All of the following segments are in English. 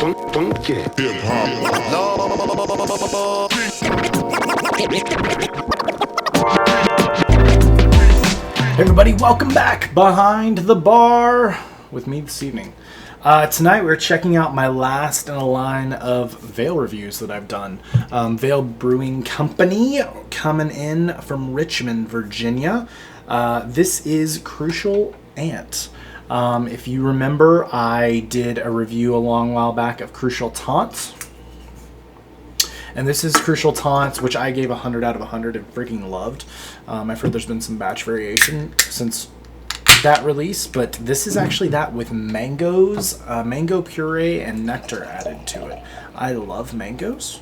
Hey everybody, welcome back Behind the Bar with me this evening. Tonight we're checking out my last in a line of Veil reviews that I've done. Veil Brewing Company, coming in from Richmond, Virginia. This is Crucial Ant. If you remember, I did a review a long while back of Crucial Taunt. And this is Crucial Taunt, which I gave 100 out of 100 and freaking loved. I've heard there's been some batch variation since that release, but this is actually that with mangoes, mango puree and nectar added to it. I love mangoes,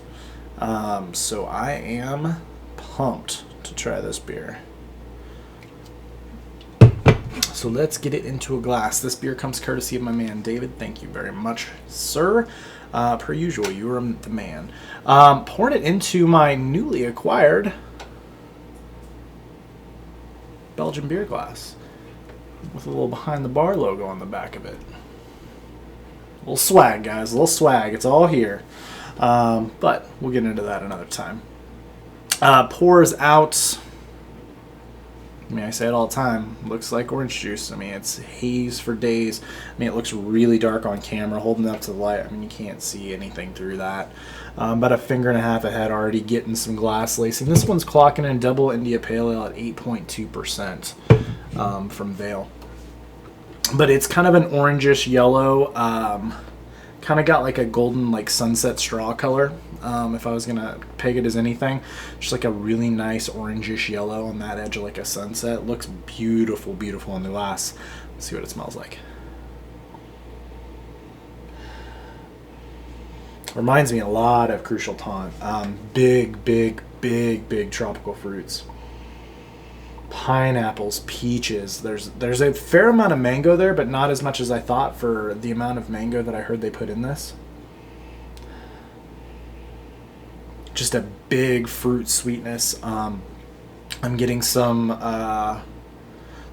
so I am pumped to try this beer. So let's get it into a glass. This beer comes courtesy of my man David. Thank you very much, sir. Per usual, you are the man. Pouring it into my newly acquired Belgian beer glass with a little Behind the Bar logo on the back of it. A little swag, guys. A little swag. It's all here. But we'll get into that another time. Pours out. I mean, I say it all the time. Looks like orange juice. I mean, it's haze for days. I mean, it looks really dark on camera, holding up to the light. I mean, you can't see anything through that. About a finger and a half ahead, already getting some glass lacing. This one's clocking in double India Pale Ale at 8.2% from Veil. But it's kind of an orangish yellow. Kind of got like a golden, like sunset straw color. If I was gonna peg it as anything, just like a really nice orangish yellow on that edge of like a sunset. Looks beautiful, beautiful in the glass. Let's see what it smells like. Reminds me a lot of Crucial Taunt. Big, big, big, big tropical fruits. Pineapples, peaches. There's a fair amount of mango there, but not as much as I thought for the amount of mango that I heard they put in this. Just a big fruit sweetness. I'm getting some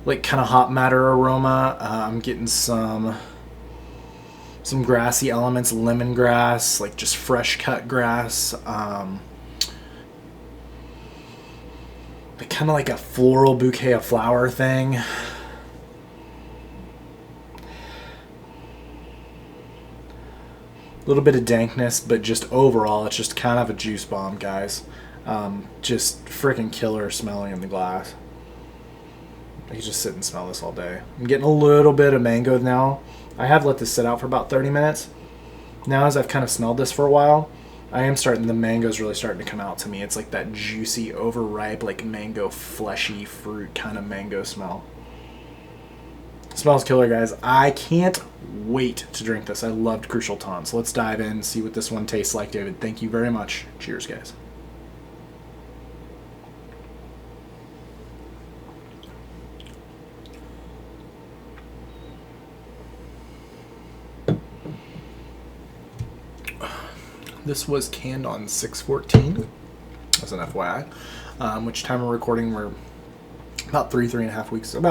like kind of hop matter aroma. I'm getting some grassy elements, lemongrass, like just fresh cut grass. Kind of like a floral bouquet of flower thing. A little bit of dankness, but just overall, it's just kind of a juice bomb, guys. Just freaking killer smelling in the glass. I could just sit and smell this all day. I'm getting a little bit of mango now. I have let this sit out for about 30 minutes. Now, as I've kind of smelled this for a while, the mango's really starting to come out to me. It's like that juicy, overripe, like mango, fleshy fruit kind of mango smell. It smells killer, guys. I can't wait to drink this. I loved Crucial Taunt. So let's dive in and see what this one tastes like, David. Thank you very much. Cheers, guys. This was canned on 6/14, as an FYI, which time of recording we're about three and a half weeks old.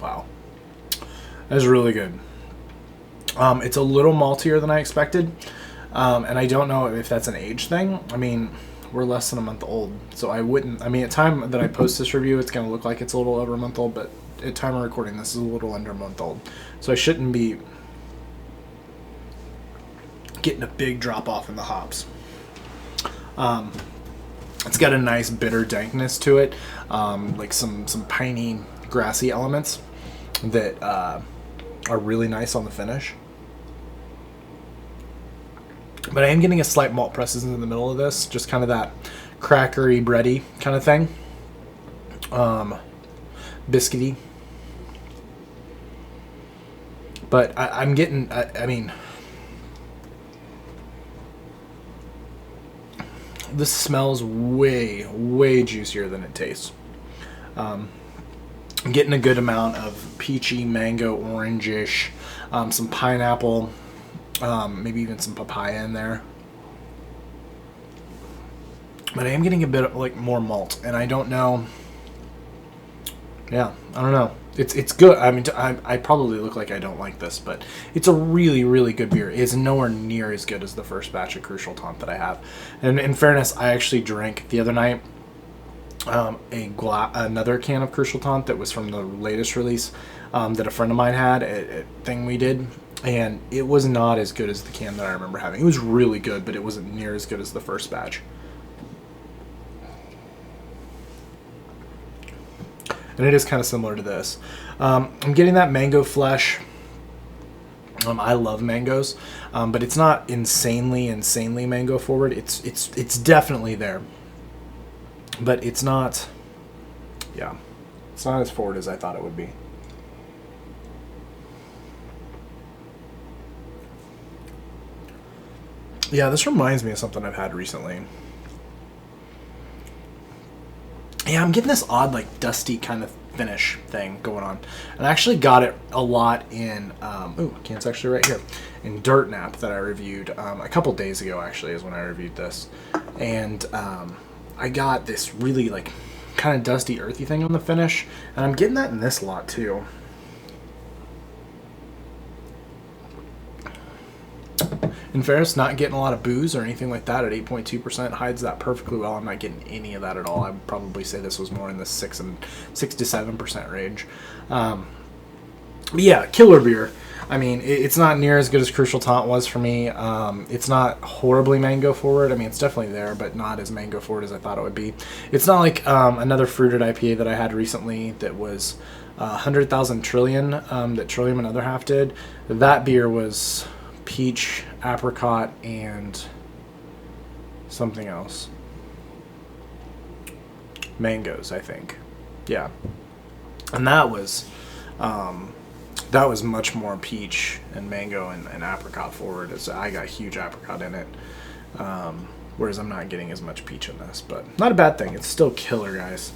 Wow, that's really good. It's a little maltier than I expected, and I don't know if that's an age thing. I mean, we're less than a month old, so I mean, at time that I post this review, it's going to look like it's a little over a month old, but at time of recording, this is a little under a month old. So I shouldn't be getting a big drop off in the hops. It's got a nice bitter dankness to it, like some piney, grassy elements that are really nice on the finish. But I am getting a slight malt presence in the middle of this, just kind of that crackery, bready kind of thing. Biscuity. But I'm getting, I mean, this smells way, way juicier than it tastes. I'm getting a good amount of peachy, mango, orangish, some pineapple, maybe even some papaya in there. But I am getting a bit of, like, more malt, and I don't know Yeah, I don't know. It's good. I mean, I probably look like I don't like this, but it's a really, really good beer. It's nowhere near as good as the first batch of Crucial Taunt that I have. And in fairness, I actually drank the other night another can of Crucial Taunt that was from the latest release that a friend of mine had at thing we did, and it was not as good as the can that I remember having. It was really good, but it wasn't near as good as the first batch. And it is kind of similar to this. I'm getting that mango flesh. I love mangoes, but it's not insanely mango forward. It's definitely there, but it's not. Yeah, it's not as forward as I thought it would be. Yeah, this reminds me of something I've had recently. Yeah, I'm getting this odd, like, dusty kind of finish thing going on. And I actually got it a lot in, can's actually right here, in Dirt Nap that I reviewed a couple days ago, actually, is when I reviewed this. And I got this really, like, kind of dusty, earthy thing on the finish. And I'm getting that in this lot, too. In fairness, not getting a lot of booze or anything like that at 8.2% hides that perfectly well. I'm not getting any of that at all. I would probably say this was more in the 6 to 7% range. But yeah, killer beer. I mean, it's not near as good as Crucial Taunt was for me. It's not horribly mango forward. I mean, it's definitely there, but not as mango forward as I thought it would be. It's not like another fruited IPA that I had recently that was 100,000 Trillion that Trillium and Other Half did. That beer was peach, apricot, and something else. Mangoes, I think. Yeah. And that was much more peach and mango and apricot forward, as I got huge apricot in it. Whereas I'm not getting as much peach in this, but not a bad thing. It's still killer, guys.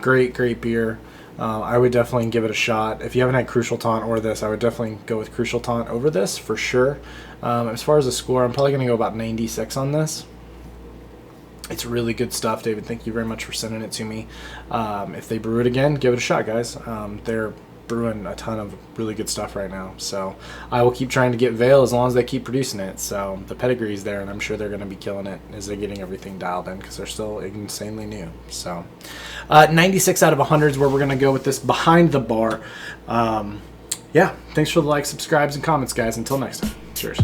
Great beer. I would definitely give it a shot. If you haven't had Crucial Taunt or this, I would definitely go with Crucial Taunt over this for sure. As far as the score, I'm probably going to go about 96 on this. It's really good stuff, David. Thank you very much for sending it to me. If they brew it again, give it a shot, guys. They're brewing a ton of really good stuff right now. So I will keep trying to get Veil as long as they keep producing it. So the pedigree's there, and I'm sure they're going to be killing it as they're getting everything dialed in because they're still insanely new. So 96 out of 100 is where we're going to go with this Behind the Bar. Yeah, thanks for the likes, subscribes, and comments, guys. Until next time. Cheers.